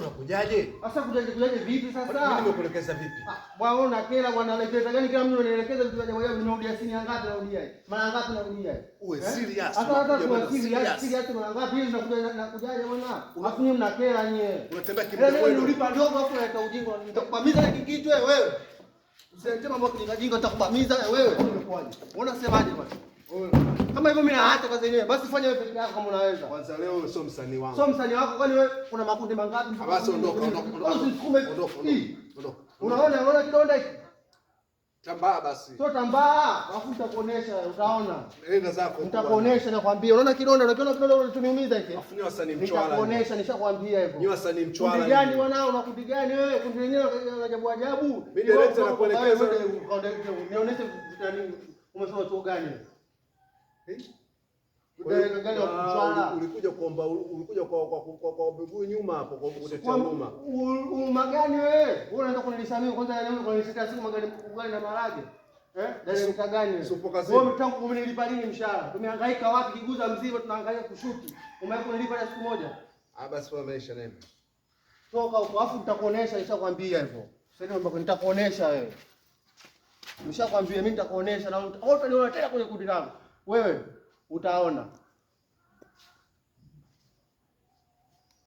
unakujaje? Sasa kujaje vipi sasa? Mimi nimekuelekeza vipi? Bwana una kela bwana, anaelekeza gani kila mtu anaelekeza vitu vya moja vinarudia sini ngapi narudia? Mara ngapi narudia? Uwe serious. Hata kwa serious mara ngapi hizo nakujaje bwana? Alafu nyinyi mna kela nyie. Unatembea kimya wewe. Ulipa ndogo afu unaleta ujinga, nitakubamiza hiki kitu wewe. Usiniambie mambo ya kijinga nitakubamiza wewe. Umekwaje? Unasemaje bwana? Kama hivyo mimi naacha kazi yenyewe. Basi fanya wewe peke yako kama unaweza. Kwanza leo wewe sio msanii wangu. Sio msanii wako kwani wewe una makundi mangapi? Basi ondoka. Ondoka. Unaona kidonda hiki? Tambaa basi. Sio tambaa, alafu nitakuonesha utaona. Nenda zako. Nitakuonesha nakwambia. Unaona kidonda unatuniumiza hiki? Afu ni wasanii mchwala. Nitakuonesha nishakwambia hivyo. Ni wasanii mchwala. Kundi gani wanao una kundi gani wewe? Kundi lenyewe la ajabu ajabu. Mimi director nakuelekeza. Nionyeshe nini? Umesema chuo gani? Ulikuja kuomba, ulikuja kwa miguu nyuma hapo kwa kutetea huruma. Huruma gani wewe? Wewe unaanza kunisamia kwanza leo kunileta siku magari na marage. Dalili gani wewe? Wewe mtangu kunilipa lini mshahara? Tumehangaika wapi kiguza mzigo tunahangaika kushuti. Umewahi kunilipa hata siku moja? Basi wewe maisha nenda. Toka huko afu nitakuonesha, nishakwambia hivyo. Sasa ndio nitakuonesha wewe. Nishakwambia mimi nitakuonesha na utaniona tena kwenye kundi langu. Wewe utaona.